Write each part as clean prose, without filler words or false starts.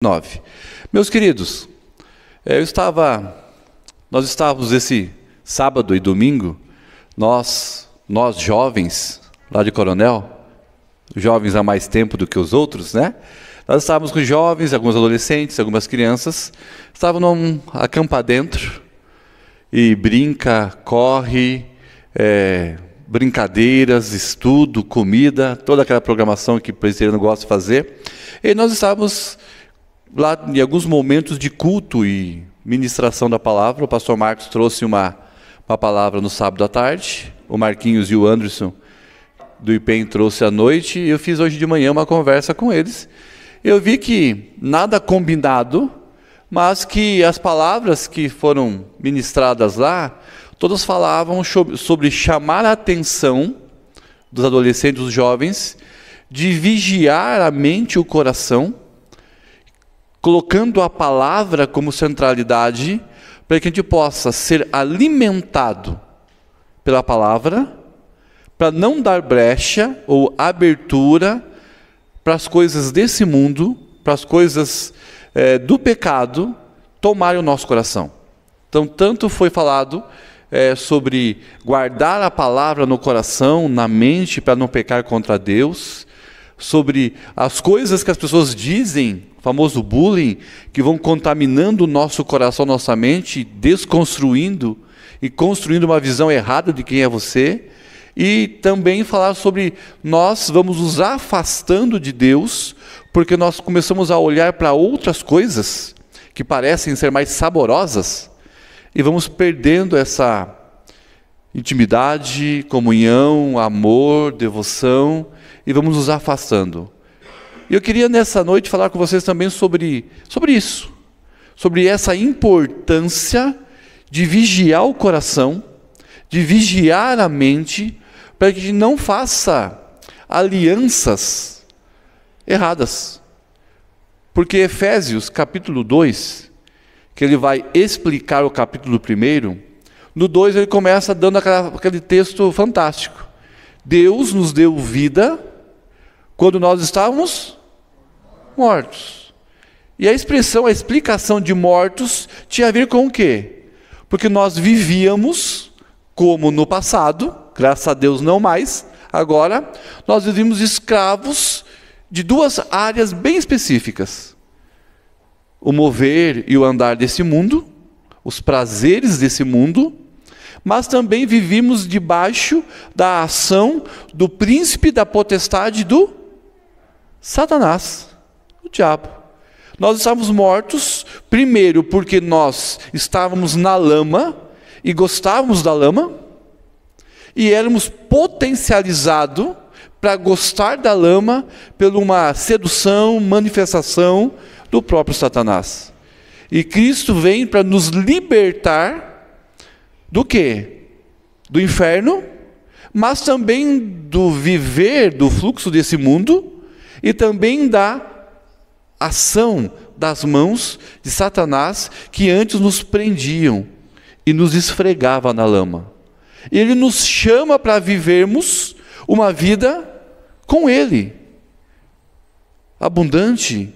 9. Meus queridos, nós estávamos esse sábado e domingo, nós jovens, lá de Coronel, jovens há mais tempo do que os outros, né? Nós estávamos com jovens, alguns adolescentes, algumas crianças, estavam num acampa dentro, e brinca, corre, brincadeiras, estudo, comida, toda aquela programação que o presbiteriano gosta de fazer. E nós estávamos lá em alguns momentos de culto e ministração da palavra. O pastor Marcos trouxe uma palavra no sábado à tarde, o Marquinhos e o Anderson do IPEM trouxe à noite, e eu fiz hoje de manhã uma conversa com eles. Eu vi que nada combinado, mas que as palavras que foram ministradas lá, todas falavam sobre chamar a atenção dos adolescentes, dos jovens, de vigiar a mente e o coração, colocando a palavra como centralidade, para que a gente possa ser alimentado pela palavra, para não dar brecha ou abertura para as coisas desse mundo, para as coisas do pecado tomarem o nosso coração. Então, tanto foi falado sobre guardar a palavra no coração, na mente, para não pecar contra Deus, sobre as coisas que as pessoas dizem, o famoso bullying, que vão contaminando o nosso coração, nossa mente, desconstruindo e construindo uma visão errada de quem é você. E também falar sobre nós vamos nos afastando de Deus, porque nós começamos a olhar para outras coisas que parecem ser mais saborosas, e vamos perdendo essa intimidade, comunhão, amor, devoção, e vamos nos afastando. E eu queria nessa noite falar com vocês também sobre isso, sobre essa importância de vigiar o coração, de vigiar a mente, para que a gente não faça alianças erradas. Porque Efésios capítulo 2, que ele vai explicar o capítulo 1, no 2 ele começa dando aquele texto fantástico. Deus nos deu vida quando nós estávamos mortos. E a explicação de mortos tinha a ver com o quê? Porque nós vivíamos como no passado, graças a Deus não mais, agora nós vivíamos escravos de duas áreas bem específicas: o mover e o andar desse mundo, os prazeres desse mundo, mas também vivíamos debaixo da ação do príncipe da potestade do Satanás, o diabo. Nós estávamos mortos, primeiro porque nós estávamos na lama e gostávamos da lama, e éramos potencializados para gostar da lama por uma sedução, manifestação do próprio Satanás. E Cristo vem para nos libertar do quê? Do inferno, mas também do viver, do fluxo desse mundo, e também da ação das mãos de Satanás, que antes nos prendiam e nos esfregava na lama. Ele nos chama para vivermos uma vida com Ele, abundante,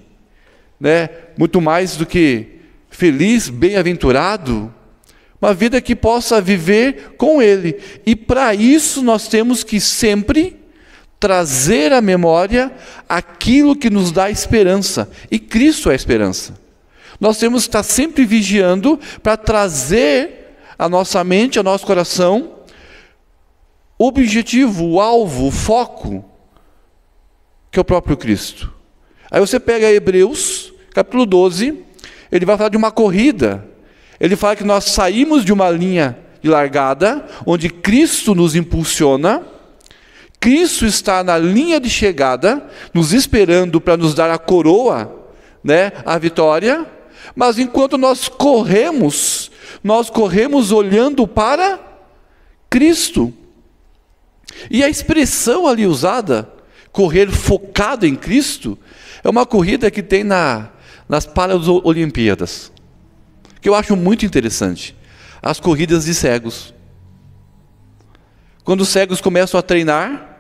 né? Muito mais do que feliz, bem-aventurado, uma vida que possa viver com Ele. E para isso nós temos que sempre trazer à memória aquilo que nos dá esperança, e Cristo é a esperança. Nós temos que estar sempre vigiando para trazer a nossa mente, ao nosso coração, o objetivo, o alvo, o foco, que é o próprio Cristo. Aí você pega Hebreus, capítulo 12, ele vai falar de uma corrida. Ele fala que nós saímos de uma linha de largada, onde Cristo nos impulsiona, Cristo está na linha de chegada, nos esperando para nos dar a coroa, né, a vitória, mas enquanto nós corremos olhando para Cristo. E a expressão ali usada, correr focado em Cristo, é uma corrida que tem nas Paralimpíadas, que eu acho muito interessante. As corridas de cegos. Quando os cegos começam a treinar,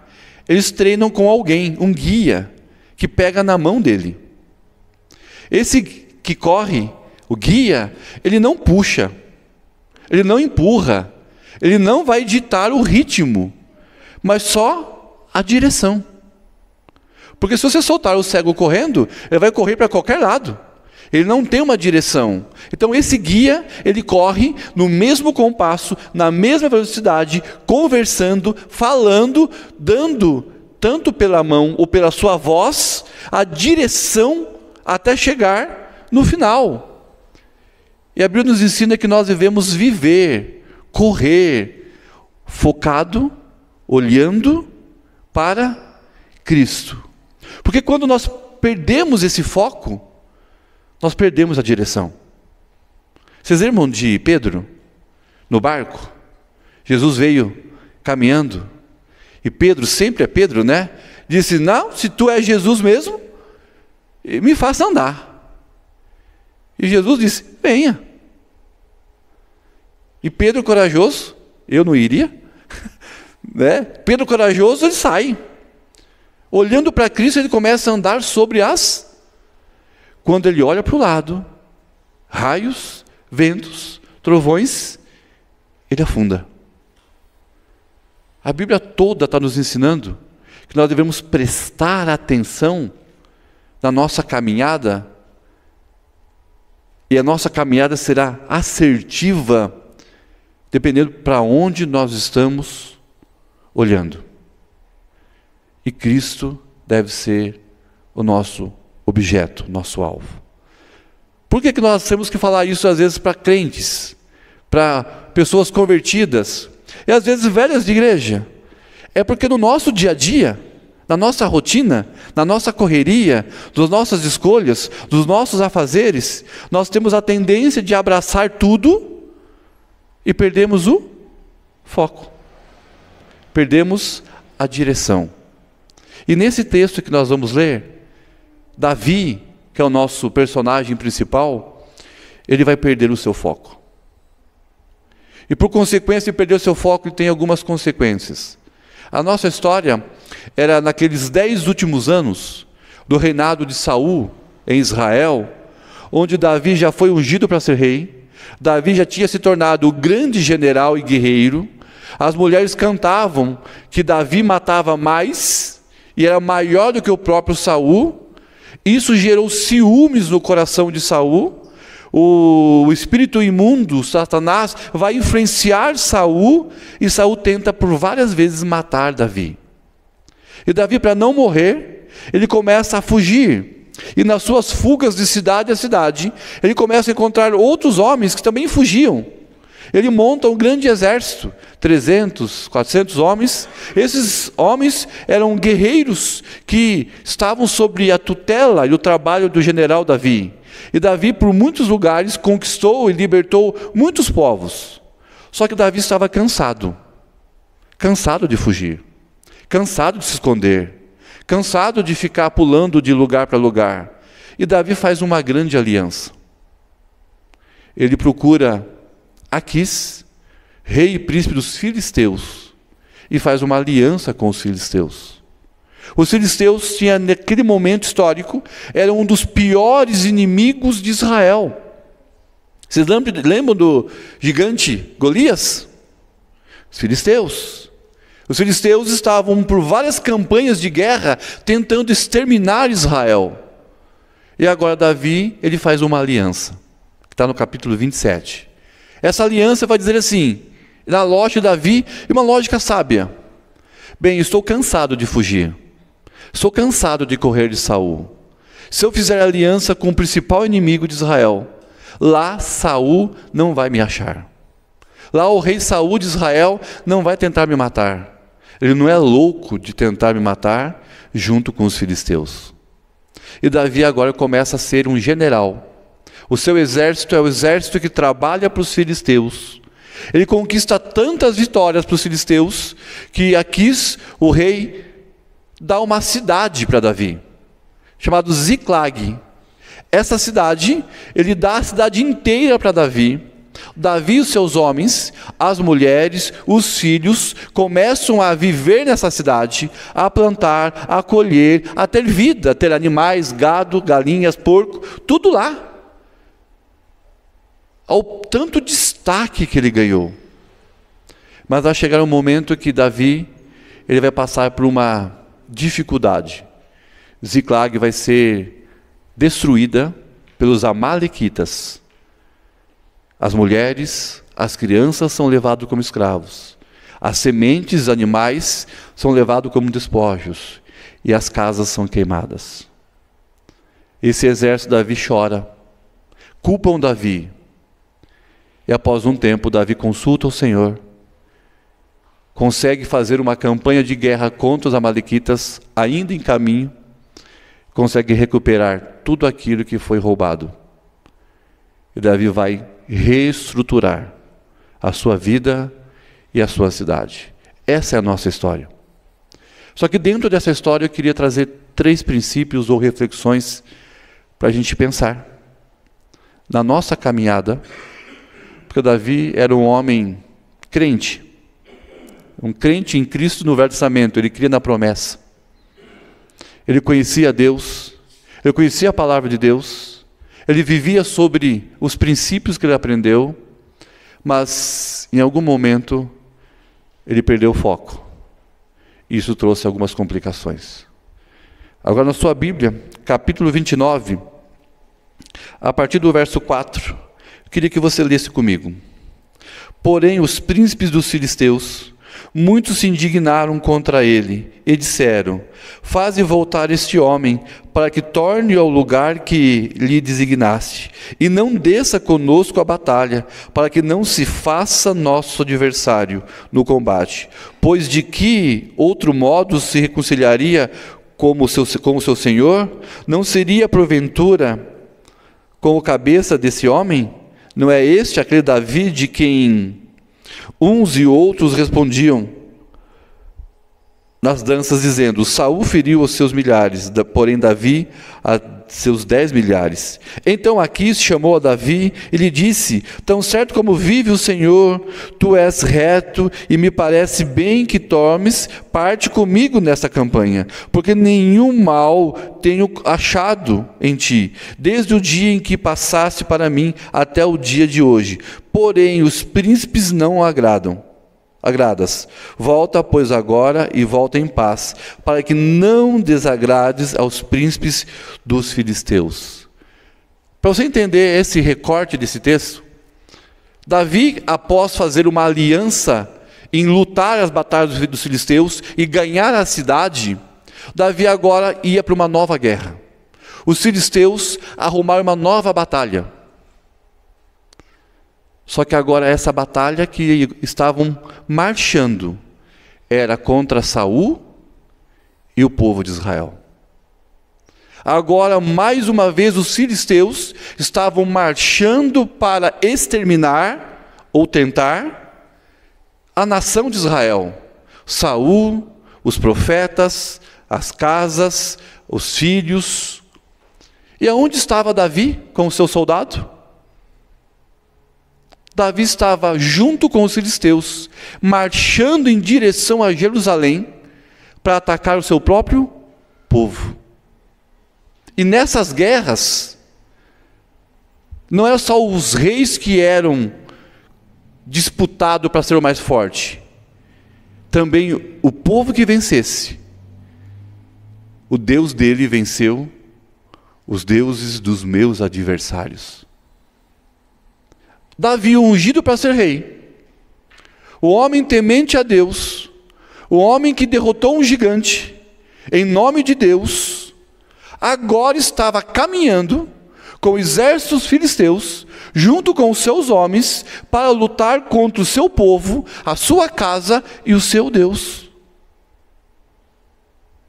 eles treinam com alguém, um guia, que pega na mão dele. Esse que corre, o guia, ele não puxa, ele não empurra, ele não vai ditar o ritmo, mas só a direção. Porque se você soltar o cego correndo, ele vai correr para qualquer lado. Ele não tem uma direção. Então esse guia, ele corre no mesmo compasso, na mesma velocidade, conversando, falando, dando, tanto pela mão ou pela sua voz, a direção até chegar no final. E a Bíblia nos ensina que nós devemos viver, correr, focado, olhando para Cristo. Porque quando nós perdemos esse foco, nós perdemos a direção. Vocês lembram de Pedro, no barco? Jesus veio caminhando, e Pedro, sempre é Pedro, né? Disse, não, se tu és Jesus mesmo, me faça andar. E Jesus disse, venha. E Pedro corajoso, eu não iria, né? Pedro corajoso, ele sai. Olhando para Cristo, ele começa a andar sobre as... Quando ele olha para o lado, raios, ventos, trovões, ele afunda. A Bíblia toda está nos ensinando que nós devemos prestar atenção na nossa caminhada, e a nossa caminhada será assertiva, dependendo para onde nós estamos olhando. E Cristo deve ser o nosso objeto, nosso alvo. Por que nós temos que falar isso às vezes para crentes, para pessoas convertidas, e às vezes velhas de igreja? É porque no nosso dia a dia, na nossa rotina, na nossa correria, das nossas escolhas, dos nossos afazeres, nós temos a tendência de abraçar tudo e perdemos o foco. Perdemos a direção. E nesse texto que nós vamos ler, Davi, que é o nosso personagem principal, ele vai perder o seu foco. E por consequência de perder o seu foco, ele tem algumas consequências. A nossa história era naqueles 10 últimos anos do reinado de Saul em Israel, onde Davi já foi ungido para ser rei, Davi já tinha se tornado o grande general e guerreiro, as mulheres cantavam que Davi matava mais e era maior do que o próprio Saul. Isso gerou ciúmes no coração de Saul. O espírito imundo, Satanás, vai influenciar Saul, e Saul tenta por várias vezes matar Davi. E Davi, para não morrer, ele começa a fugir. E nas suas fugas de cidade a cidade, ele começa a encontrar outros homens que também fugiam. Ele monta um grande exército, 300, 400 homens. Esses homens eram guerreiros que estavam sob a tutela e o trabalho do general Davi. E Davi, por muitos lugares, conquistou e libertou muitos povos. Só que Davi estava cansado de fugir, cansado de se esconder, cansado de ficar pulando de lugar para lugar. E Davi faz uma grande aliança. Ele procura Aquis, rei e príncipe dos filisteus, e faz uma aliança com os filisteus. Os filisteus tinham, naquele momento histórico, eram um dos piores inimigos de Israel. Vocês lembram do gigante Golias? Os filisteus. Os filisteus estavam por várias campanhas de guerra tentando exterminar Israel. E agora Davi, ele faz uma aliança, que está no capítulo 27. Essa aliança vai dizer assim, na lógica de Davi, e uma lógica sábia: bem, estou cansado de fugir, estou cansado de correr de Saul. Se eu fizer aliança com o principal inimigo de Israel, lá Saul não vai me achar. Lá o rei Saul de Israel não vai tentar me matar. Ele não é louco de tentar me matar junto com os filisteus. E Davi agora começa a ser um general. O seu exército é o exército que trabalha para os filisteus. Ele conquista tantas vitórias para os filisteus, que Aquis, o rei, dá uma cidade para Davi, chamada Ziclag. Essa cidade, ele dá a cidade inteira para Davi. Davi e os seus homens, as mulheres, os filhos, começam a viver nessa cidade, a plantar, a colher, a ter vida, a ter animais, gado, galinhas, porco, tudo lá. Ao tanto destaque que ele ganhou. Mas vai chegar um momento que Davi, ele vai passar por uma dificuldade. Ziclag vai ser destruída pelos amalequitas. As mulheres, as crianças são levadas como escravos. As sementes, os animais são levados como despojos. E as casas são queimadas. Esse exército, Davi chora. Culpam Davi. E após um tempo, Davi consulta o Senhor. Consegue fazer uma campanha de guerra contra os amalequitas, ainda em caminho. Consegue recuperar tudo aquilo que foi roubado. E Davi vai reestruturar a sua vida e a sua cidade. Essa é a nossa história. Só que dentro dessa história eu queria trazer 3 princípios ou reflexões para a gente pensar. Na nossa caminhada, porque Davi era um homem crente. Um crente em Cristo no Velho Testamento, ele cria na promessa. Ele conhecia Deus, ele conhecia a palavra de Deus, ele vivia sobre os princípios que ele aprendeu, mas em algum momento ele perdeu o foco. Isso trouxe algumas complicações. Agora na sua Bíblia, capítulo 29, a partir do verso 4, eu queria que você lesse comigo. Porém os príncipes dos filisteus, muitos se indignaram contra ele e disseram: faze voltar este homem, para que torne ao lugar que lhe designaste, e não desça conosco a batalha, para que não se faça nosso adversário no combate. Pois de que outro modo se reconciliaria com o seu senhor? Não seria porventura com a cabeça desse homem? Não é este aquele Davi de quem uns e outros respondiam nas danças, dizendo: Saul feriu os seus milhares, porém Davi a seus 10 milhares. Então Aquis chamou a Davi e lhe disse: tão certo como vive o Senhor, tu és reto, e me parece bem que tomes parte comigo nesta campanha, porque nenhum mal tenho achado em ti, desde o dia em que passaste para mim até o dia de hoje. Porém os príncipes não agradas. Volta, pois, agora e volta em paz, para que não desagrades aos príncipes dos filisteus. Para você entender esse recorte desse texto, Davi, após fazer uma aliança em lutar as batalhas dos filisteus e ganhar a cidade, Davi agora ia para uma nova guerra. Os filisteus arrumaram uma nova batalha. Só que agora essa batalha que estavam marchando era contra Saul e o povo de Israel. Agora, mais uma vez, os filisteus estavam marchando para exterminar ou tentar a nação de Israel. Saul, os profetas, as casas, os filhos. E aonde estava Davi com o seu soldado? Davi estava junto com os filisteus, marchando em direção a Jerusalém para atacar o seu próprio povo. E nessas guerras, não eram só os reis que eram disputados para ser o mais forte. Também o povo que vencesse, o Deus dele venceu os deuses dos meus adversários. Davi, ungido para ser rei, o homem temente a Deus, o homem que derrotou um gigante, em nome de Deus, agora estava caminhando com exércitos filisteus, junto com os seus homens, para lutar contra o seu povo, a sua casa e o seu Deus.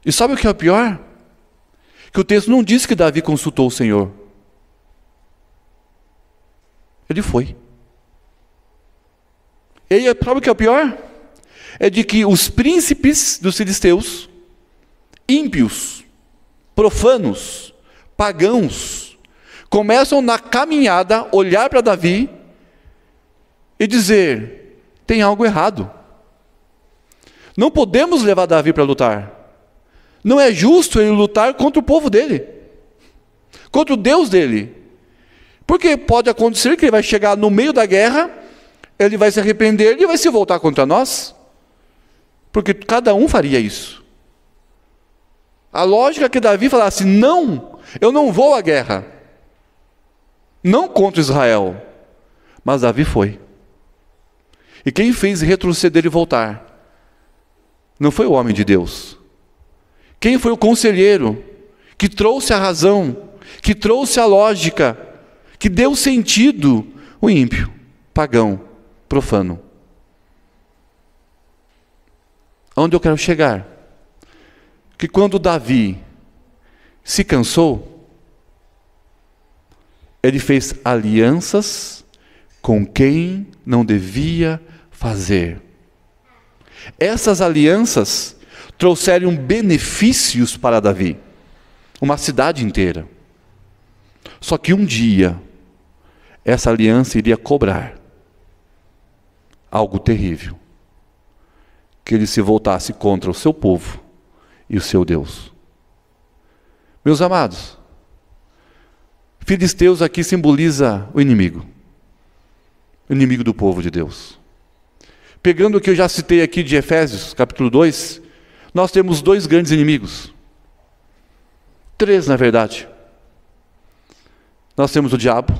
E sabe o que é o pior? Que o texto não diz que Davi consultou o Senhor. Ele foi. E sabe o que é o pior? É de que os príncipes dos filisteus, ímpios, profanos, pagãos, começam na caminhada a olhar para Davi e dizer: tem algo errado. Não podemos levar Davi para lutar. Não é justo ele lutar contra o povo dele, contra o Deus dele. Porque pode acontecer que ele vai chegar no meio da guerra, ele vai se arrepender e vai se voltar contra nós. Porque cada um faria isso. A lógica é que Davi falasse: não, eu não vou à guerra. Não contra Israel. Mas Davi foi. E quem fez retroceder e voltar não foi o homem de Deus. Quem foi o conselheiro que trouxe a razão, que trouxe a lógica, que deu sentido? O ímpio, pagão, profano. Onde eu quero chegar? Que quando Davi se cansou, ele fez alianças com quem não devia fazer. Essas alianças trouxeram benefícios para Davi, uma cidade inteira. Só que um dia, essa aliança iria cobrar algo terrível, que ele se voltasse contra o seu povo e o seu Deus. Meus amados, filisteus aqui simboliza o inimigo do povo de Deus. Pegando o que eu já citei aqui de Efésios, capítulo 2, nós temos dois grandes inimigos. Três, na verdade. Nós temos o diabo,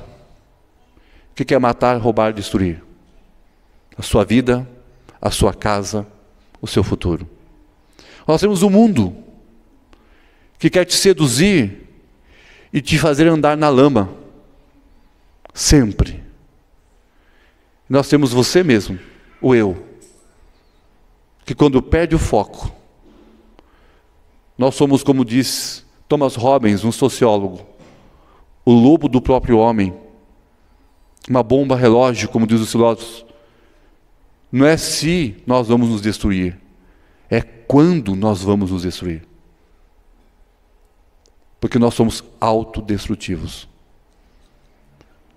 que quer matar, roubar, destruir a sua vida, a sua casa, o seu futuro. Nós temos o mundo, que quer te seduzir e te fazer andar na lama, sempre. Nós temos você mesmo, o eu, que quando perde o foco, nós somos, como diz Thomas Robbins, um sociólogo, o lobo do próprio homem, uma bomba relógio, como diz os filósofos. Não é se nós vamos nos destruir, é quando nós vamos nos destruir. Porque nós somos autodestrutivos.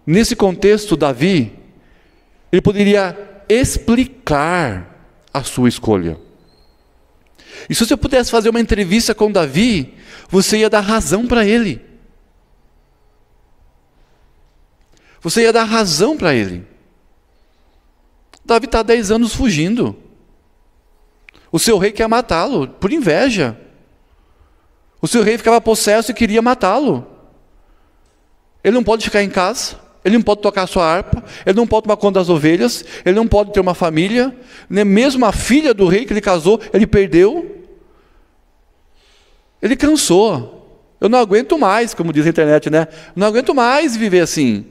Nesse contexto, Davi, ele poderia explicar a sua escolha. E se você pudesse fazer uma entrevista com Davi, você ia dar razão para ele. Você ia dar razão para ele. Davi está há 10 anos fugindo. O seu rei quer matá-lo, por inveja. O seu rei ficava possesso e queria matá-lo. Ele não pode ficar em casa, ele não pode tocar a sua harpa, ele não pode tomar conta das ovelhas, ele não pode ter uma família, nem mesmo a filha do rei que ele casou, ele perdeu. Ele cansou. Eu não aguento mais, como diz a internet, né? Não aguento mais viver assim.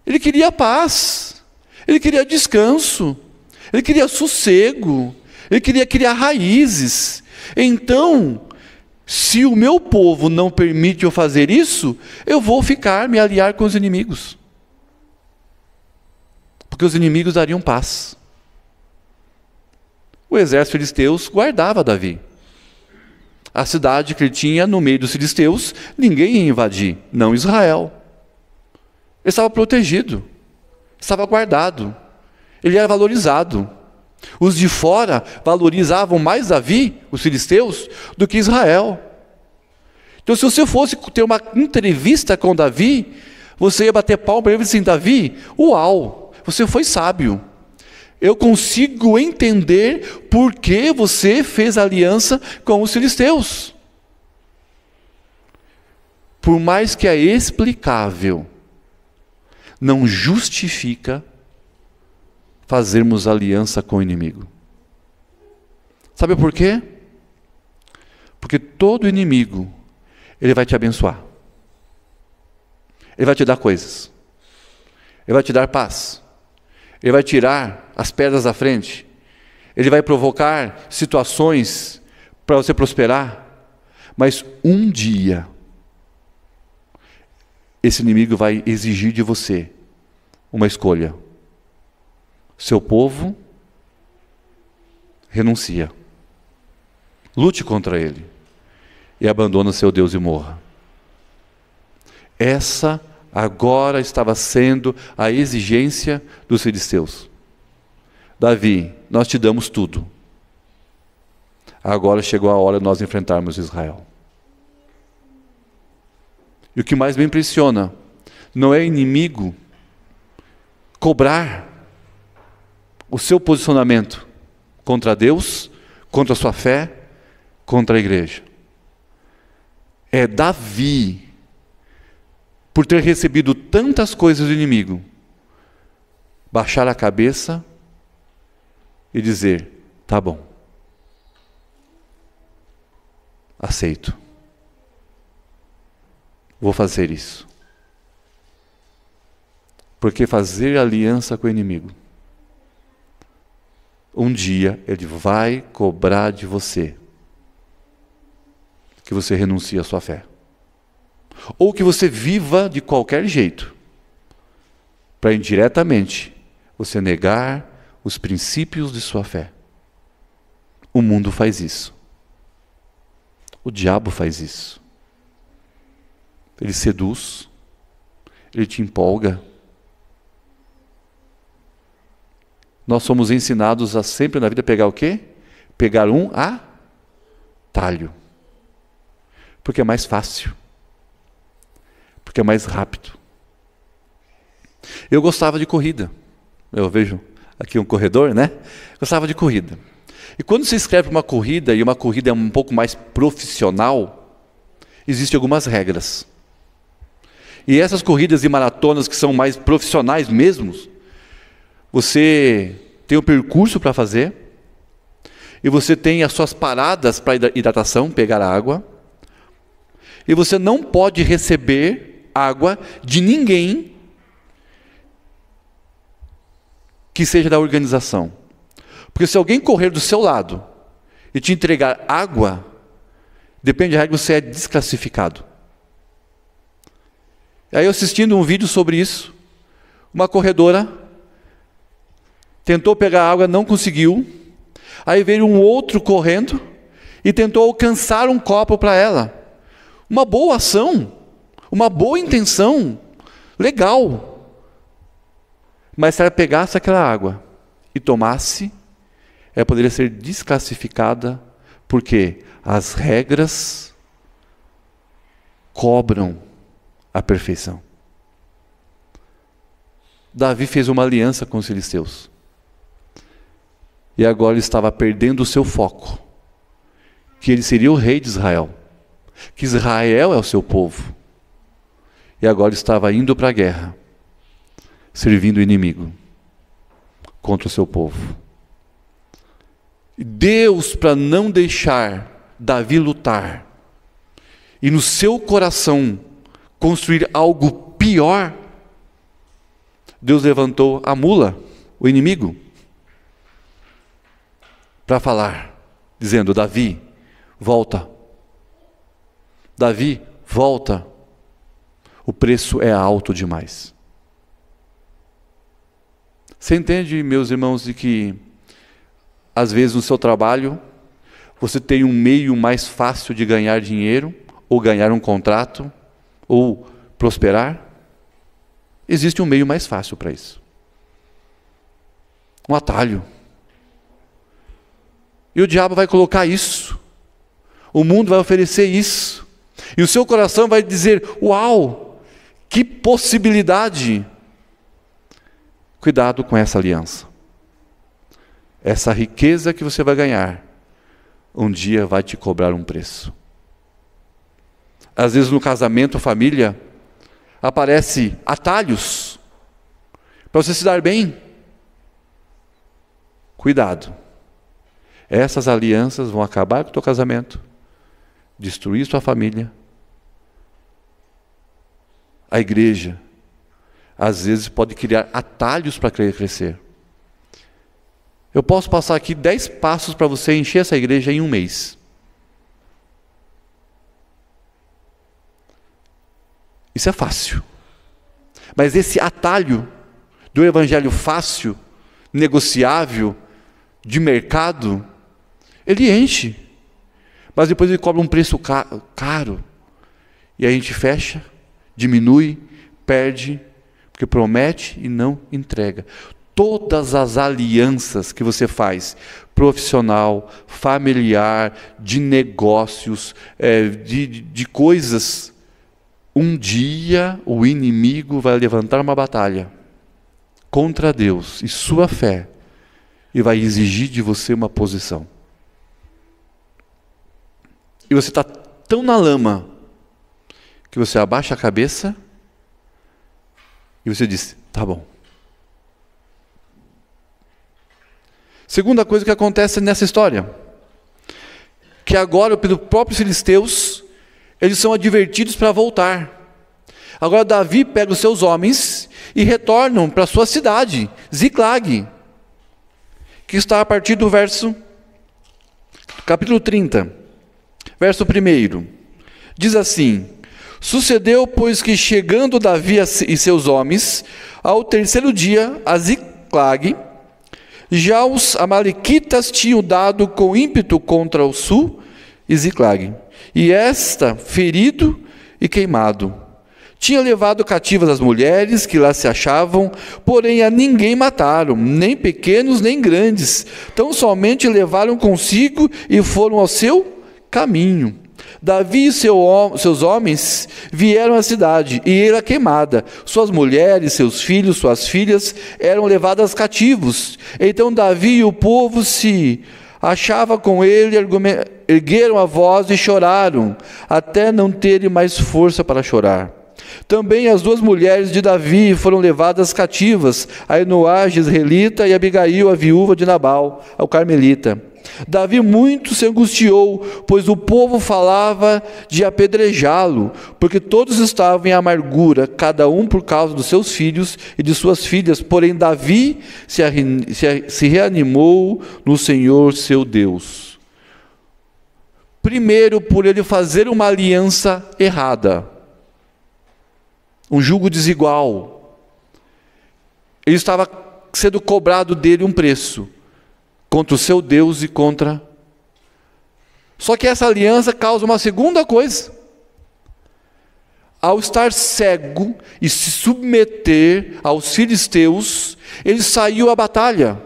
Ele queria paz, ele queria descanso, ele queria sossego, ele queria criar raízes. Então, se o meu povo não permite eu fazer isso, eu vou me aliar com os inimigos. Porque os inimigos dariam paz. O exército filisteu guardava Davi. A cidade que ele tinha no meio dos filisteus, ninguém ia invadir, não Israel. Ele estava protegido, estava guardado, ele era valorizado. Os de fora valorizavam mais Davi, os filisteus, do que Israel. Então, se você fosse ter uma entrevista com Davi, você ia bater palma para ele e dizer assim: Davi, uau, você foi sábio. Eu consigo entender por que você fez aliança com os filisteus. Por mais que é explicável, não justifica fazermos aliança com o inimigo. Sabe por quê? Porque todo inimigo, ele vai te abençoar. Ele vai te dar coisas. Ele vai te dar paz. Ele vai tirar as pedras da frente. Ele vai provocar situações para você prosperar. Mas um dia, esse inimigo vai exigir de você uma escolha. Seu povo renuncia. Lute contra ele. E abandona seu Deus e morra. Essa Agora estava sendo a exigência dos filisteus. Davi, nós te damos tudo. Agora chegou a hora de nós enfrentarmos Israel. E o que mais me impressiona, não é inimigo cobrar o seu posicionamento contra Deus, contra a sua fé, contra a igreja. É Davi, por ter recebido tantas coisas do inimigo, baixar a cabeça e dizer, tá bom, aceito, vou fazer isso. Porque fazer aliança com o inimigo, um dia ele vai cobrar de você que você renuncie à sua fé. Ou que você viva de qualquer jeito, para indiretamente você negar os princípios de sua fé. O mundo faz isso. O diabo faz isso. Ele seduz, ele te empolga. Nós somos ensinados a sempre na vida pegar o quê? Pegar um atalho. Porque é mais fácil. Porque é mais rápido. Eu gostava de corrida. Eu vejo aqui um corredor, né? Gostava de corrida. E quando se escreve uma corrida, e uma corrida é um pouco mais profissional, existem algumas regras. E essas corridas e maratonas que são mais profissionais mesmo, você tem o percurso para fazer, e você tem as suas paradas para hidratação, pegar água, e você não pode receber água de ninguém que seja da organização. Porque se alguém correr do seu lado e te entregar água, depende da regra, você é desclassificado. Aí eu assistindo um vídeo sobre isso, uma corredora tentou pegar água, não conseguiu. Aí veio um outro correndo e tentou alcançar um copo para ela. Uma boa ação, uma boa intenção, legal. Mas se ela pegasse aquela água e tomasse, ela poderia ser desclassificada, porque as regras cobram a perfeição. Davi fez uma aliança com os filisteus. E agora ele estava perdendo o seu foco, que ele seria o rei de Israel, que Israel é o seu povo. E agora estava indo para a guerra, servindo o inimigo contra o seu povo. E Deus, para não deixar Davi lutar, e no seu coração construir algo pior, Deus levantou a mula, o inimigo, para falar, dizendo, Davi, volta. Davi, volta. O preço é alto demais. Você entende, meus irmãos, de que às vezes no seu trabalho você tem um meio mais fácil de ganhar dinheiro, ou ganhar um contrato, ou prosperar? Existe um meio mais fácil para isso. Um atalho. E o diabo vai colocar isso. O mundo vai oferecer isso. E o seu coração vai dizer, uau, que possibilidade. Cuidado com essa aliança. Essa riqueza que você vai ganhar, um dia vai te cobrar um preço. Às vezes no casamento, família, aparece atalhos para você se dar bem. Cuidado. Essas alianças vão acabar com o teu casamento, destruir sua família. A igreja, às vezes, pode criar atalhos para crescer. Eu posso passar aqui 10 passos para você encher essa igreja em um mês. Isso é fácil. Mas esse atalho do evangelho fácil, negociável, de mercado, ele enche. Mas depois ele cobra um preço caro. E a gente fecha, diminui, perde, porque promete e não entrega. Todas as alianças que você faz, profissional, familiar, de negócios, de coisas, um dia o inimigo vai levantar uma batalha contra Deus e sua fé e vai exigir de você uma posição. E você está tão na lama que você abaixa a cabeça e você diz, tá bom. Segunda coisa que acontece nessa história, que agora pelos próprios filisteus, eles são advertidos para voltar. Agora Davi pega os seus homens e retornam para a sua cidade, Ziclag, que está a partir do capítulo 30, verso 1. Diz assim: sucedeu, pois, que chegando Davi e seus homens, ao terceiro dia, a Ziclag, já os amalequitas tinham dado com ímpeto contra o sul e Ziclag, e esta ferido e queimado. Tinha levado cativas as mulheres que lá se achavam, porém a ninguém mataram, nem pequenos nem grandes, tão somente levaram consigo e foram ao seu caminho. Davi e seus homens vieram à cidade, e ela queimada. Suas mulheres, seus filhos, suas filhas eram levadas cativos. Então Davi e o povo se achava com ele, ergueram a voz e choraram, até não terem mais força para chorar. Também as duas mulheres de Davi foram levadas cativas, Ainoá, jezreelita, e Abigail, a viúva de Nabal, o carmelita. Davi muito se angustiou, pois o povo falava de apedrejá-lo, porque todos estavam em amargura, cada um por causa dos seus filhos e de suas filhas. Porém Davi se reanimou no Senhor seu Deus. Primeiro, por ele fazer uma aliança errada, um jugo desigual. Ele estava sendo cobrado dele um preço contra o seu Deus e contra... Só que essa aliança causa uma segunda coisa. Ao estar cego e se submeter aos filisteus, ele saiu à batalha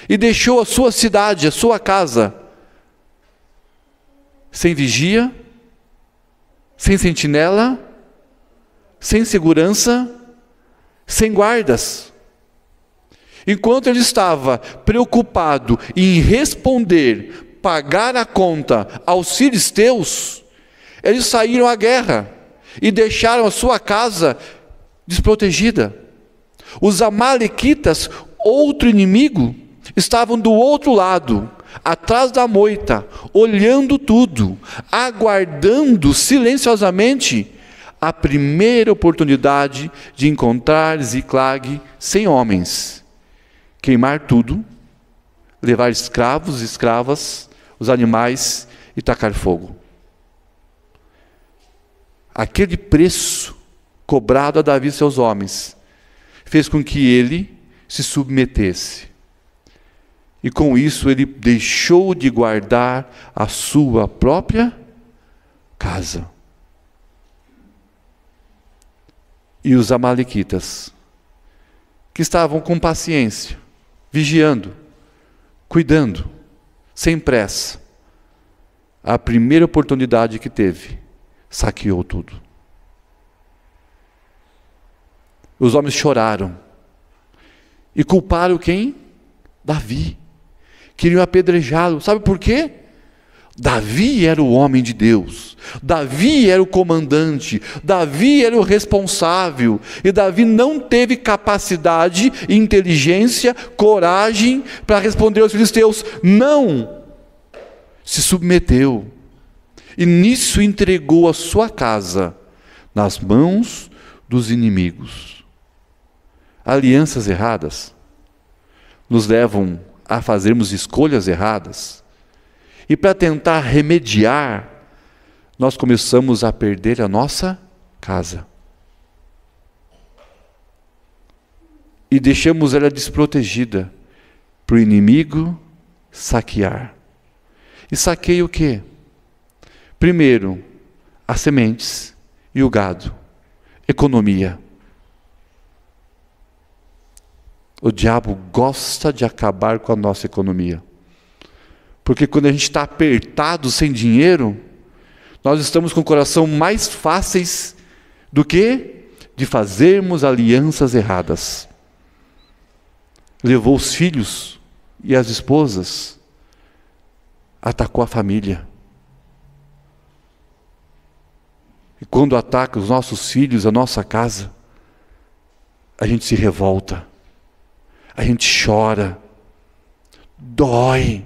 e deixou a sua cidade, a sua casa, sem vigia, sem sentinela, sem segurança, sem guardas. Enquanto ele estava preocupado em responder, pagar a conta aos filisteus, eles saíram à guerra e deixaram a sua casa desprotegida. Os amalequitas, outro inimigo, estavam do outro lado, atrás da moita, olhando tudo, aguardando silenciosamente a primeira oportunidade de encontrar Ziclag sem homens, queimar tudo, levar escravos, escravas, os animais e tacar fogo. Aquele preço cobrado a Davi e seus homens fez com que ele se submetesse. E com isso ele deixou de guardar a sua própria casa. E os amalequitas, que estavam com paciência, vigiando, cuidando, sem pressa, a primeira oportunidade que teve, saqueou tudo. Os homens choraram e culparam quem? Davi. Queriam apedrejá-lo. Sabe por quê? Davi era o homem de Deus, Davi era o comandante, Davi era o responsável, e Davi não teve capacidade, inteligência, coragem para responder aos filisteus. Não! Se submeteu, e nisso entregou a sua casa nas mãos dos inimigos. Alianças erradas nos levam a fazermos escolhas erradas. E para tentar remediar, nós começamos a perder a nossa casa. E deixamos ela desprotegida para o inimigo saquear. E saqueia o quê? Primeiro, as sementes e o gado. economia. O diabo gosta de acabar com a nossa economia. Porque quando a gente está apertado, sem dinheiro, nós estamos com o coração mais fáceis do que de fazermos alianças erradas. Levou os filhos e as esposas, atacou a família. E quando ataca os nossos filhos, a nossa casa, a gente se revolta, a gente chora, dói.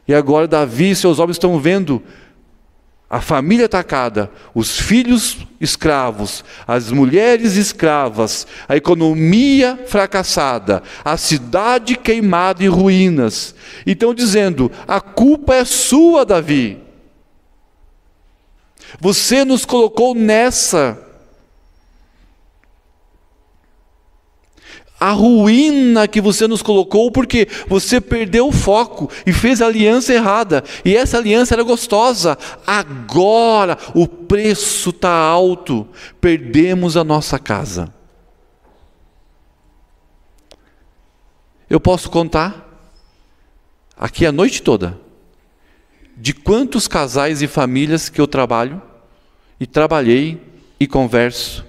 E agora Davi e seus homens estão vendo a família atacada, os filhos escravos, as mulheres escravas, a economia fracassada, a cidade queimada em ruínas. E estão dizendo: a culpa é sua, Davi. Você nos colocou nessa. A ruína que você nos colocou porque você perdeu o foco e fez a aliança errada. E essa aliança era gostosa. Agora o preço está alto. Perdemos a nossa casa. Eu posso contar aqui a noite toda de quantos casais e famílias que eu trabalho e trabalhei e converso,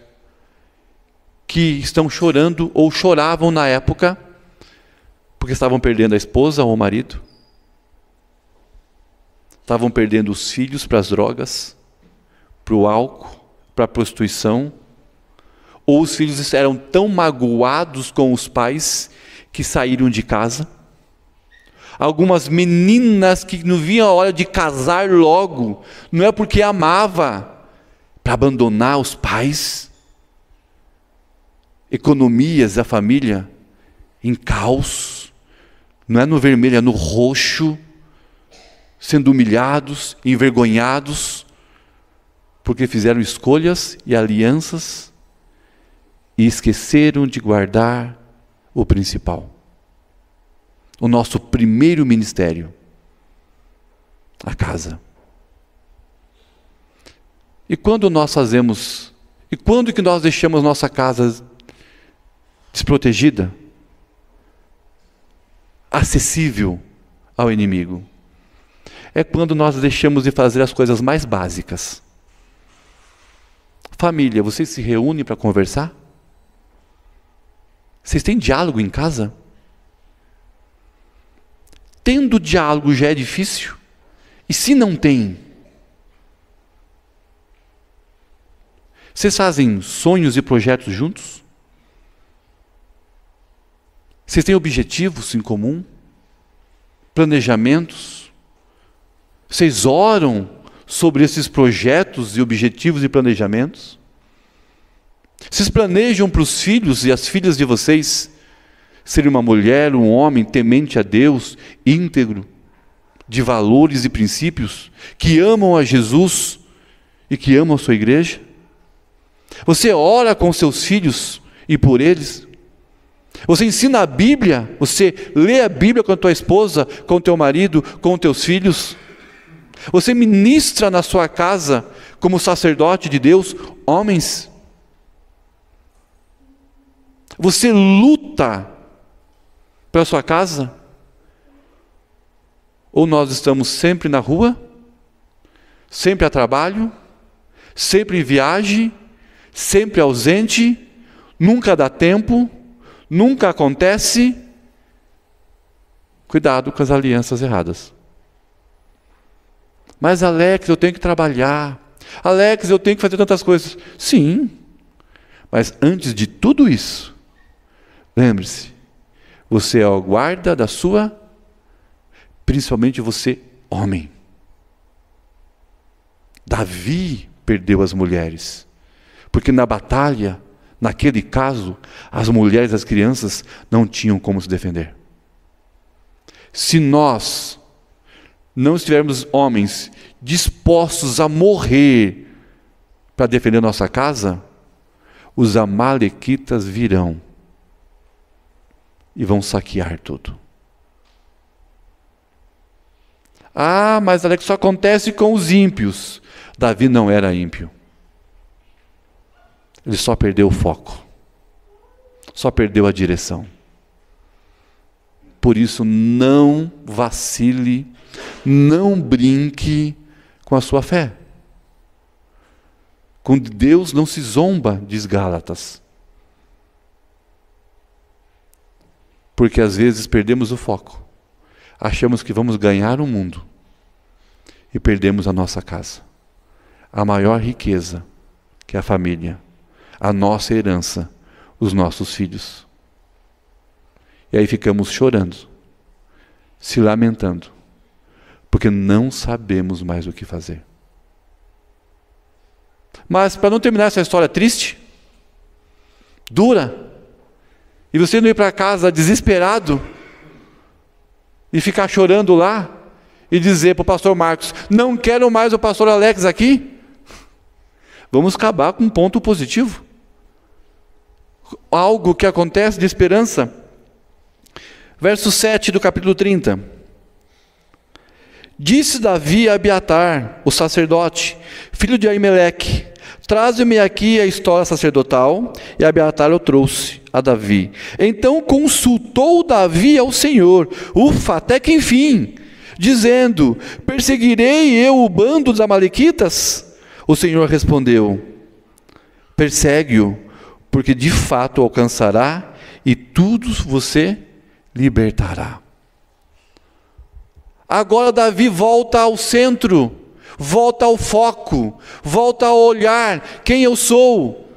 que estão chorando ou choravam na época porque estavam perdendo a esposa ou o marido, estavam perdendo os filhos para as drogas, para o álcool, para a prostituição, ou os filhos eram tão magoados com os pais que saíram de casa. Algumas meninas que não viam a hora de casar logo, não é porque amava, para abandonar os pais. Economias da família em caos, não é no vermelho, é no roxo, sendo humilhados, envergonhados, porque fizeram escolhas e alianças e esqueceram de guardar o principal. O nosso primeiro ministério, a casa. E quando nós fazemos, e quando que nós deixamos nossa casa desprotegida, acessível ao inimigo? É quando nós deixamos de fazer as coisas mais básicas. Família, vocês se reúnem para conversar? Vocês têm diálogo em casa? Tendo diálogo já é difícil? E se não tem? Vocês fazem sonhos e projetos juntos? Vocês têm objetivos em comum? Planejamentos? Vocês oram sobre esses projetos e objetivos e planejamentos? Vocês planejam para os filhos e as filhas de vocês serem uma mulher, um homem temente a Deus, íntegro, de valores e princípios, que amam a Jesus e que amam a sua igreja? Você ora com seus filhos e por eles? Você ensina a Bíblia? Você lê a Bíblia com a tua esposa, com o teu marido, com os teus filhos? Você ministra na sua casa como sacerdote de Deus, homens? Você luta pela sua casa? Ou nós estamos sempre na rua, sempre a trabalho, sempre em viagem, sempre ausente, nunca dá tempo, nunca acontece? Cuidado com as alianças erradas. Mas Alex, eu tenho que trabalhar. Alex, eu tenho que fazer tantas coisas. Sim, mas antes de tudo isso, lembre-se, você é o guarda da sua, principalmente você, homem. Davi perdeu as mulheres, porque na batalha, naquele caso, as mulheres e as crianças não tinham como se defender. Se nós não estivermos homens dispostos a morrer para defender nossa casa, os amalequitas virão e vão saquear tudo. Ah, mas Alex, só acontece com os ímpios. Davi não era ímpio. ele só perdeu o foco, só perdeu a direção. Por isso, não vacile, não brinque com a sua fé. Com Deus não se zomba, diz Gálatas. Porque às vezes perdemos o foco. Achamos que vamos ganhar o mundo e perdemos a nossa casa. A maior riqueza, que é a família, a nossa herança, os nossos filhos. E aí ficamos chorando, se lamentando, porque não sabemos mais o que fazer. Mas para não terminar essa história triste, dura, e você não ir para casa desesperado e ficar chorando lá e dizer para o pastor Marcos: não quero mais o pastor Alex aqui. Vamos acabar com um ponto positivo, algo que acontece de esperança. Verso 7 do capítulo 30. Disse Davi a Abiatar, o sacerdote, filho de Aimeleque: traze-me aqui a história sacerdotal. E Abiatar o trouxe a Davi. Então consultou Davi ao Senhor, ufa, até que enfim, dizendo: perseguirei eu o bando dos amalequitas? O Senhor respondeu: persegue-o, porque de fato o alcançará, e tudo você libertará. Agora Davi volta ao centro, volta ao foco, volta a olhar quem eu sou.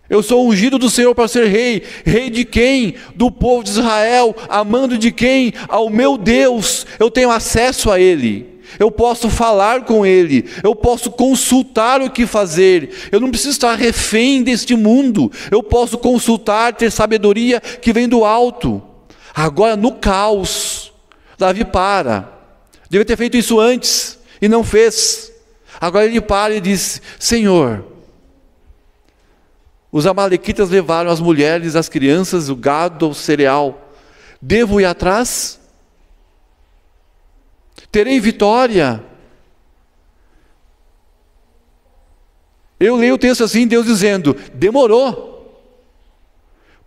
Eu sou ungido do Senhor para ser rei. Rei de quem? Do povo de Israel. Amando de quem? Ao meu Deus. Eu tenho acesso a Ele. Eu posso falar com Ele. Eu posso consultar o que fazer. Eu não preciso estar refém deste mundo. Eu posso consultar, ter sabedoria que vem do alto. Agora no caos, Davi para. Devia ter feito isso antes e não fez. Agora ele para e diz: Senhor, os amalequitas levaram as mulheres, as crianças, o gado, o cereal. Devo ir atrás? Terei vitória? Eu leio o texto assim, Deus dizendo: demorou.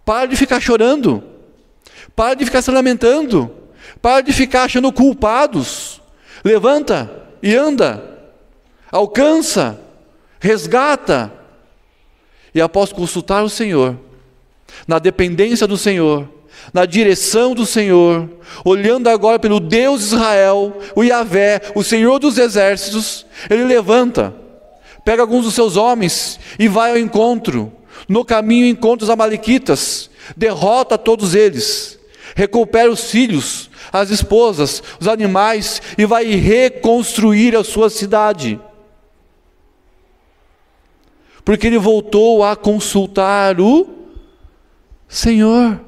Para de ficar chorando. Para de ficar se lamentando. Para de ficar achando culpados. Levanta e anda. Alcança. Resgata. E após consultar o Senhor, na dependência do Senhor, na direção do Senhor, olhando agora pelo Deus de Israel, o Yahvé, o Senhor dos exércitos, ele levanta, pega alguns dos seus homens e vai ao encontro. No caminho encontra os amalequitas, derrota todos eles, recupera os filhos, as esposas, os animais e vai reconstruir a sua cidade. Porque ele voltou a consultar o Senhor.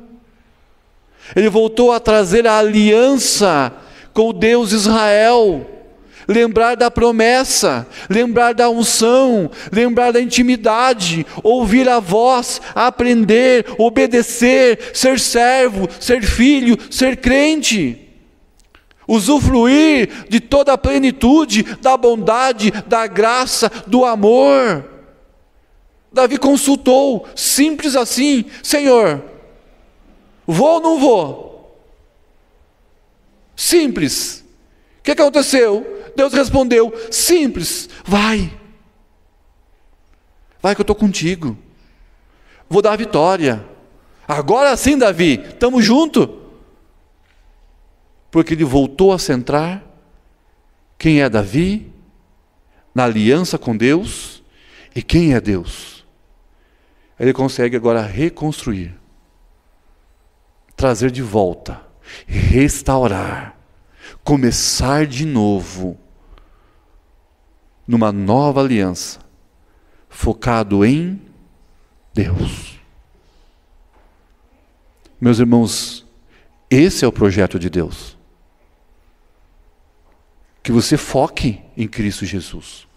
Ele voltou a trazer a aliança com o Deus de Israel. Lembrar da promessa, lembrar da unção, lembrar da intimidade, ouvir a voz, aprender, obedecer, ser servo, ser filho, ser crente. Usufruir de toda a plenitude da bondade, da graça, do amor. Davi consultou, simples assim: Senhor, vou ou não vou? Simples. O que aconteceu? Deus respondeu: simples, vai. Vai que eu estou contigo. Vou dar a vitória. Agora sim, Davi, estamos juntos. Porque ele voltou a centrar quem é Davi, na aliança com Deus, e quem é Deus. Ele consegue agora reconstruir, trazer de volta, restaurar, começar de novo, numa nova aliança, focado em Deus. Meus irmãos, esse é o projeto de Deus. Que você foque em Cristo Jesus.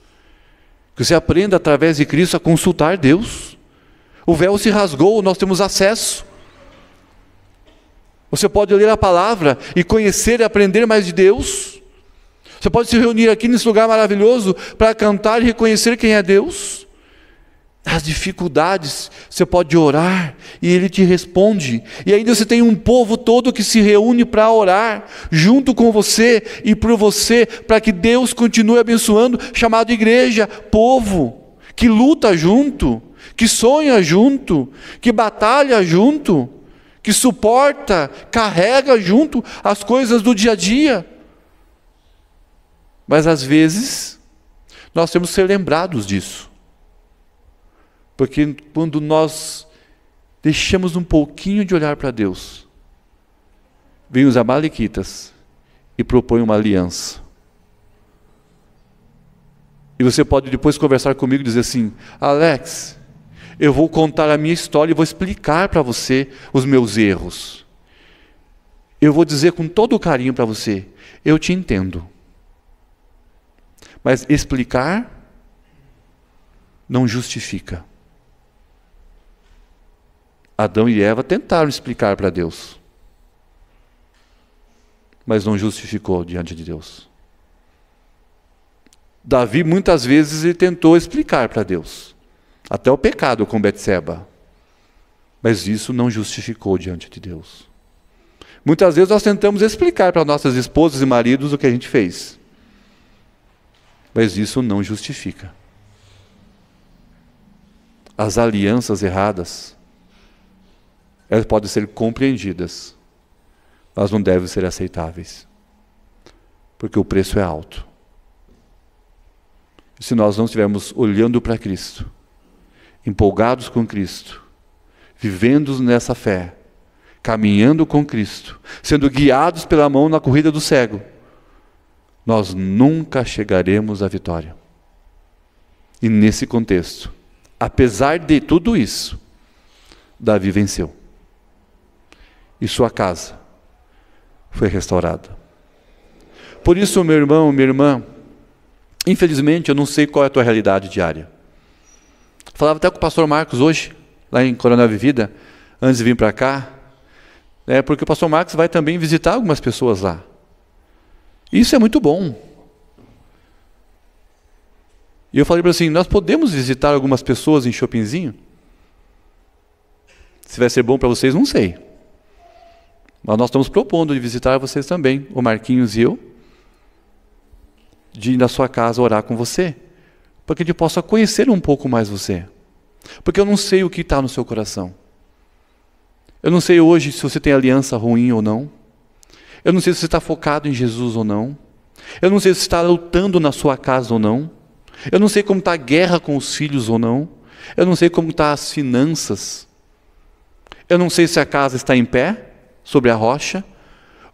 Que você aprenda através de Cristo a consultar Deus. O véu se rasgou, nós temos acesso. Você pode ler a palavra e conhecer e aprender mais de Deus. Você pode se reunir aqui nesse lugar maravilhoso para cantar e reconhecer quem é Deus. Nas dificuldades, você pode orar e Ele te responde. E ainda você tem um povo todo que se reúne para orar, junto com você e por você, para que Deus continue abençoando, chamado igreja, povo, que luta junto, que sonha junto, que batalha junto, que suporta, carrega junto as coisas do dia a dia. Mas às vezes, nós temos que ser lembrados disso. Porque quando nós deixamos um pouquinho de olhar para Deus, vêm os amalequitas e propõem uma aliança. E você pode depois conversar comigo e dizer assim: Alex, eu vou contar a minha história e vou explicar para você os meus erros. Eu vou dizer com todo o carinho para você: eu te entendo. Mas explicar não justifica. Adão e Eva tentaram explicar para Deus, mas não justificou diante de Deus. Davi, muitas vezes, ele tentou explicar para Deus, até o pecado com Betseba, mas isso não justificou diante de Deus. Muitas vezes nós tentamos explicar para nossas esposas e maridos o que a gente fez, mas isso não justifica. As alianças erradas, elas podem ser compreendidas, mas não devem ser aceitáveis, porque o preço é alto. E se nós não estivermos olhando para Cristo, empolgados com Cristo, vivendo nessa fé, caminhando com Cristo, sendo guiados pela mão na corrida do cego, nós nunca chegaremos à vitória. E nesse contexto, apesar de tudo isso, Davi venceu. E sua casa foi restaurada. Por isso, meu irmão, minha irmã, infelizmente eu não sei qual é a tua realidade diária. Falava até com o pastor Marcos hoje, lá em Coronel Vivida, antes de vir para cá, porque o pastor Marcos vai também visitar algumas pessoas lá. Isso é muito bom. E eu falei para ele assim: nós podemos visitar algumas pessoas em Chopinzinho? Se vai ser bom para vocês, não sei. Mas nós estamos propondo de visitar vocês também, o Marquinhos e eu, de ir na sua casa orar com você, para que a gente possa conhecer um pouco mais você. Porque eu não sei o que está no seu coração. Eu não sei hoje se você tem aliança ruim ou não. Eu não sei se você está focado em Jesus ou não. Eu não sei se você está lutando na sua casa ou não. Eu não sei como está a guerra com os filhos ou não. Eu não sei como estão as finanças. Eu não sei se a casa está em pé, sobre a rocha,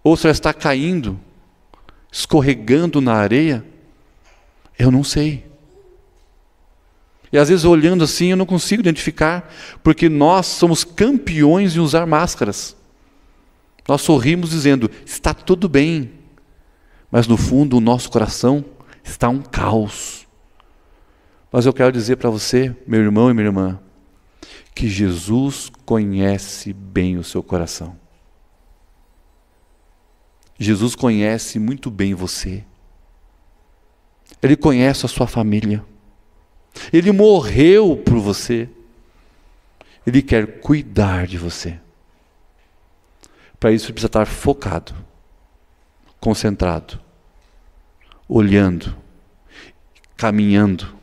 ou se ela está caindo, escorregando na areia. Eu não sei. E às vezes olhando assim eu não consigo identificar, porque nós somos campeões em usar máscaras. Nós sorrimos dizendo: está tudo bem, mas no fundo o nosso coração está um caos. Mas eu quero dizer para você, meu irmão e minha irmã, que Jesus conhece bem o seu coração. Jesus conhece muito bem você. Ele conhece a sua família. Ele morreu por você. Ele quer cuidar de você. Para isso ele precisa estar focado, concentrado, olhando, caminhando,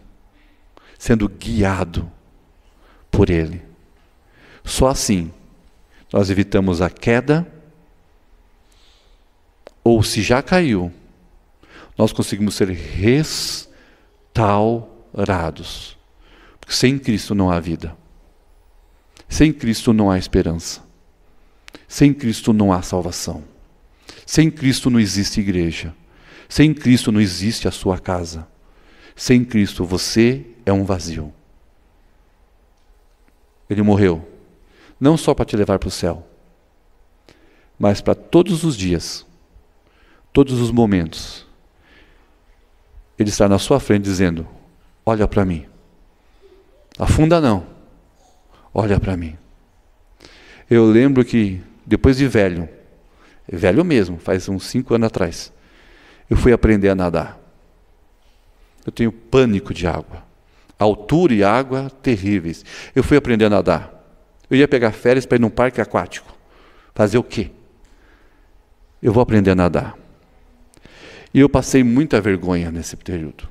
sendo guiado por Ele. Só assim nós evitamos a queda, ou se já caiu, nós conseguimos ser restaurados. Porque sem Cristo não há vida. Sem Cristo não há esperança. Sem Cristo não há salvação. Sem Cristo não existe igreja. Sem Cristo não existe a sua casa. Sem Cristo você é um vazio. Ele morreu, não só para te levar para o céu, mas para todos os dias, todos os momentos, Ele está na sua frente dizendo: olha para mim. Afunda não, olha para mim. Eu lembro que depois de velho mesmo, faz uns 5 anos atrás, eu fui aprender a nadar. Eu tenho pânico de água. altura e água terríveis. Eu fui aprender a nadar. Eu ia pegar férias para ir num parque aquático. Fazer o quê? Eu vou aprender a nadar. E eu passei muita vergonha nesse período.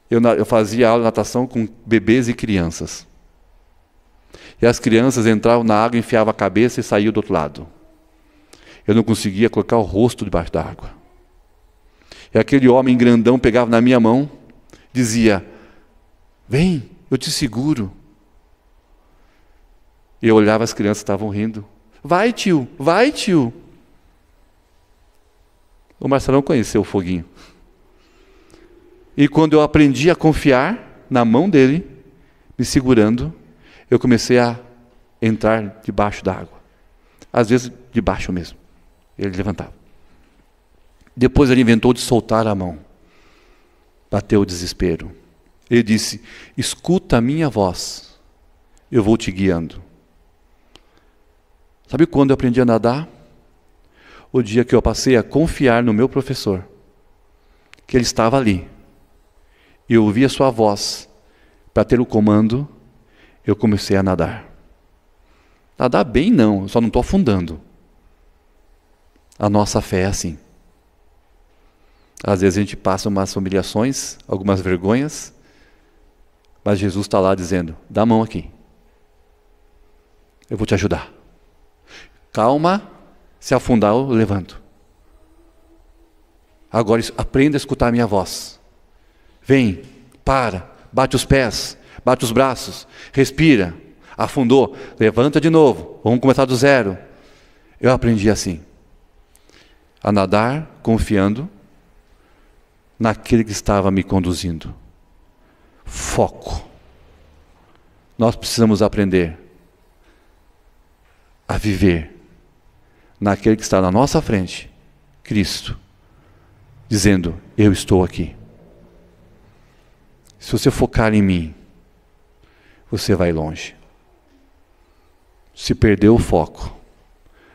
Eu fazia aula de natação com bebês e crianças. E as crianças entravam na água, enfiavam a cabeça e saíam do outro lado. Eu não conseguia colocar o rosto debaixo da água. E aquele homem grandão pegava na minha mão, dizia: vem, eu te seguro. E eu olhava, as crianças estavam rindo. Vai, tio, vai, tio. O Marcelão conheceu o foguinho. E quando eu aprendi a confiar na mão dele, me segurando, eu comecei a entrar debaixo da água. Às vezes, debaixo mesmo. Ele levantava. Depois ele inventou de soltar a mão. Bateu o desespero. Ele disse: escuta a minha voz, eu vou te guiando. Sabe quando eu aprendi a nadar? O dia que eu passei a confiar no meu professor, que ele estava ali, e eu ouvi a sua voz, para ter o comando, eu comecei a nadar. Nadar bem não, eu só não estou afundando. A nossa fé é assim. Às vezes a gente passa umas humilhações, algumas vergonhas, mas Jesus está lá dizendo: dá a mão aqui, eu vou te ajudar. Calma, se afundar eu levanto. Agora aprenda a escutar a minha voz. Vem, para, bate os pés, bate os braços, respira. Afundou, levanta de novo, vamos começar do zero. Eu aprendi assim, a nadar confiando naquele que estava me conduzindo. Foco. Nós precisamos aprender a viver naquele que está na nossa frente, Cristo, dizendo: eu estou aqui. Se você focar em mim, você vai longe. Se perder o foco,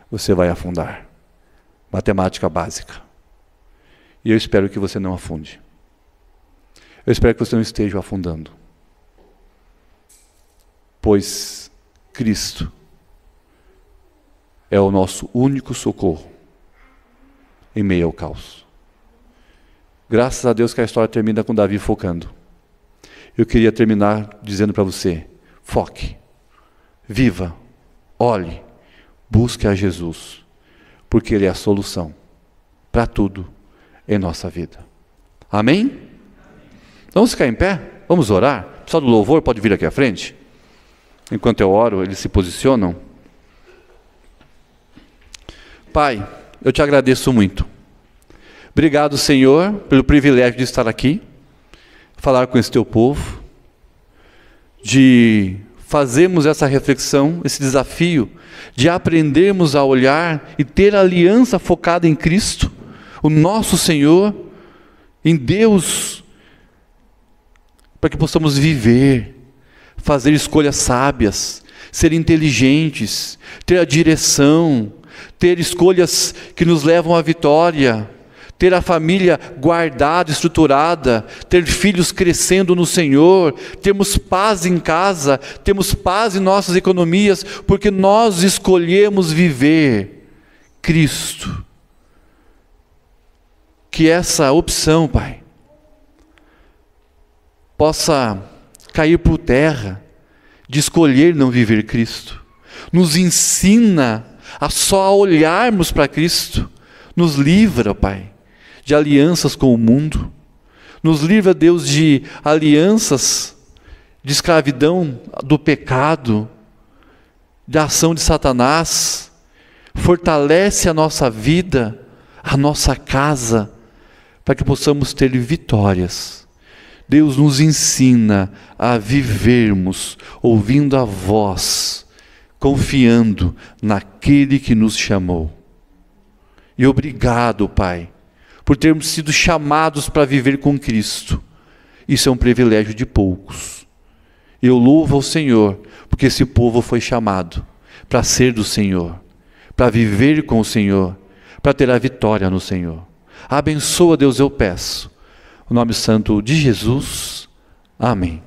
você vai afundar. Matemática básica. E eu espero que você não afunde. Eu espero que você não esteja afundando. Pois Cristo é o nosso único socorro em meio ao caos. Graças a Deus que a história termina com Davi focando. Eu queria terminar dizendo para você: foque, viva, olhe, busque a Jesus, porque Ele é a solução para tudo em nossa vida. Amém? Vamos ficar em pé? Vamos orar? O pessoal do louvor pode vir aqui à frente? Enquanto eu oro, eles se posicionam. Pai, eu te agradeço muito. Obrigado, Senhor, pelo privilégio de estar aqui, falar com esse teu povo, de fazermos essa reflexão, esse desafio, de aprendermos a olhar e ter a aliança focada em Cristo, o nosso Senhor, em Deus, para que possamos viver, fazer escolhas sábias, ser inteligentes, ter a direção, ter escolhas que nos levam à vitória, ter a família guardada, estruturada, ter filhos crescendo no Senhor, termos paz em casa, termos paz em nossas economias, porque nós escolhemos viver Cristo. Que essa opção, Pai, possa cair por terra, de escolher não viver Cristo. Nos ensina a só olharmos para Cristo. Nos livra, Pai, de alianças com o mundo. Nos livra, Deus, de alianças de escravidão do pecado, da ação de Satanás. Fortalece a nossa vida, a nossa casa, para que possamos ter vitórias. Deus nos ensina a vivermos ouvindo a voz, confiando naquele que nos chamou. E obrigado, Pai, por termos sido chamados para viver com Cristo. Isso é um privilégio de poucos. Eu louvo ao Senhor, porque esse povo foi chamado para ser do Senhor, para viver com o Senhor, para ter a vitória no Senhor. Abençoa, Deus, eu peço, o nome santo de Jesus. Amém.